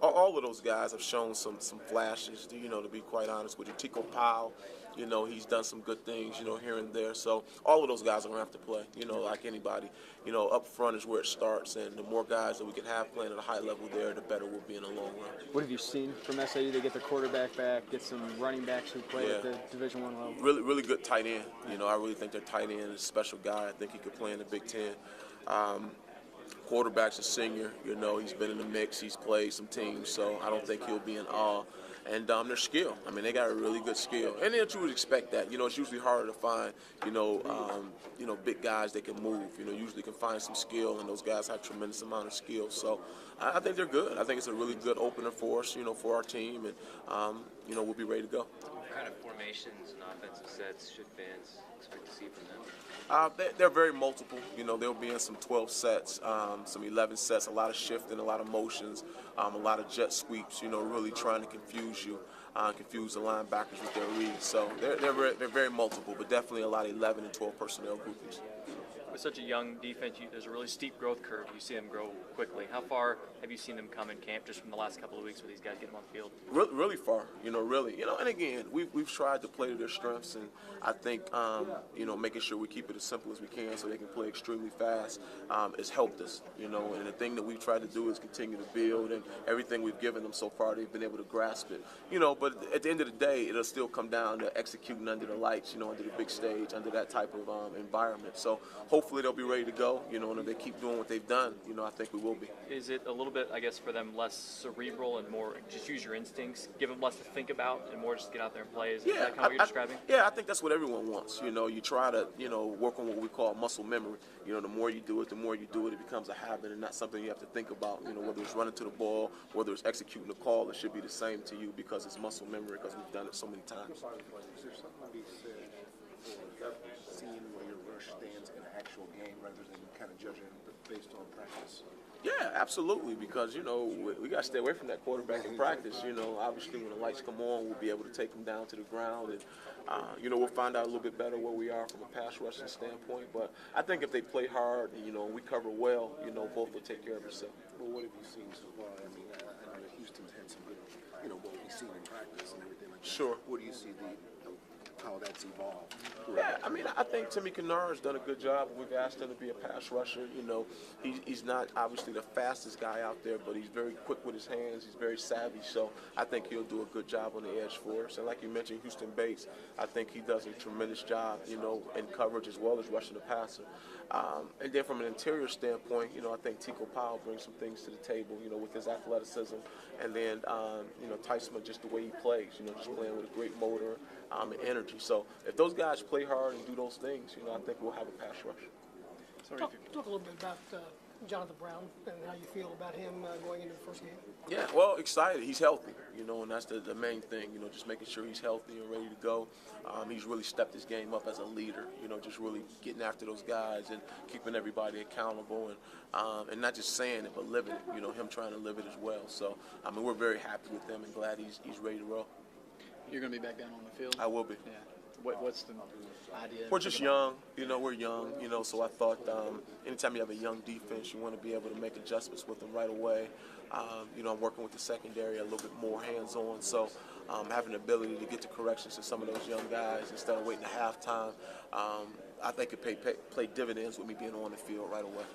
all of those guys have shown some flashes. To be quite honest with you, Tico Powell, he's done some good things, here and there. So all of those guys are gonna have to play. Like anybody. Up front is where it starts, and the more guys that we can have playing at a high level there, the better we'll be in the long run. What have you seen from SIU? They get their quarterback back, get some running backs who play at the Division I level. Really good tight end. I really think their tight end is a special guy. I think he could play in the Big Ten. Quarterback's a senior. He's been in the mix. He's played some teams, so I don't think he'll be in awe. And their skill. I mean, they got a really good skill, and you would expect that. It's usually harder to find, big guys that can move. Usually can find some skill, and those guys have tremendous amount of skill. So I think they're good. I think it's a really good opener for us, for our team, and we'll be ready to go. What kind of formations and offensive sets should fans expect to see from them? They're very multiple. They'll be in some 12 sets, some 11 sets, a lot of shifting, a lot of motions, a lot of jet sweeps, really trying to confuse you, confuse the linebackers with their reads. So they're very multiple, but definitely a lot of 11 and 12 personnel groupings. With such a young defense, there's a really steep growth curve. You see them grow quickly. How far have you seen them come in camp just from the last couple of weeks where these guys get them on the field? Really far, really. And again, we've tried to play to their strengths, and I think, making sure we keep it as simple as we can so they can play extremely fast has helped us, and the thing that we've tried to do is continue to build, and everything we've given them so far, they've been able to grasp it, but at the end of the day, it'll still come down to executing under the lights, under the big stage, under that type of environment. So hopefully they'll be ready to go, and if they keep doing what they've done, I think we will be. Is it a little bit, I guess, for them less cerebral and more just use your instincts, give them less to think about and more just get out there and play? Is that kind of what you're describing? Yeah, I think that's what everyone wants. You try to, work on what we call muscle memory. The more you do it, it becomes a habit and not something you have to think about. Whether it's running to the ball, whether it's executing the call, it should be the same to you because it's muscle memory because we've done it so many times. Is there something to be said for seeing where your rush stands in an actual game rather than kind of judging based on practice? Yeah, absolutely, because, we got to stay away from that quarterback in practice. Obviously when the lights come on, we'll be able to take them down to the ground, and, we'll find out a little bit better where we are from a pass rushing standpoint. But I think if they play hard, and we cover well, both will take care of themselves. Well, what have you seen so far? I mean, I know that Houston's had some good, what we've seen in practice and everything like that. Sure. What do you see how that's evolved? Yeah, I mean, I think Timmy Kennard has done a good job. We've asked him to be a pass rusher. He's not obviously the fastest guy out there, but he's very quick with his hands. He's very savvy, so I think he'll do a good job on the edge for us. And like you mentioned, Houston Bates, I think he does a tremendous job, in coverage as well as rushing the passer. And then from an interior standpoint, I think Tico Powell brings some things to the table, with his athleticism. And then, Tyson, just the way he plays, just playing with a great motor and energy. So if those guys play hard and do those things, I think we'll have a pass rush. Talk a little bit about Jonathan Brown and how you feel about him going into the first game. Yeah, well, excited. He's healthy, and that's the main thing, just making sure he's healthy and ready to go. He's really stepped his game up as a leader, just really getting after those guys and keeping everybody accountable and not just saying it, but living it, him trying to live it as well. So, we're very happy with him and glad he's ready to roll. You're going to be back down on the field? I will be. Yeah. What's the idea? We're just young, we're young, so I thought anytime you have a young defense, you want to be able to make adjustments with them right away. I'm working with the secondary a little bit more hands-on, so having the ability to get to corrections to some of those young guys instead of waiting to halftime, I think it play dividends with me being on the field right away.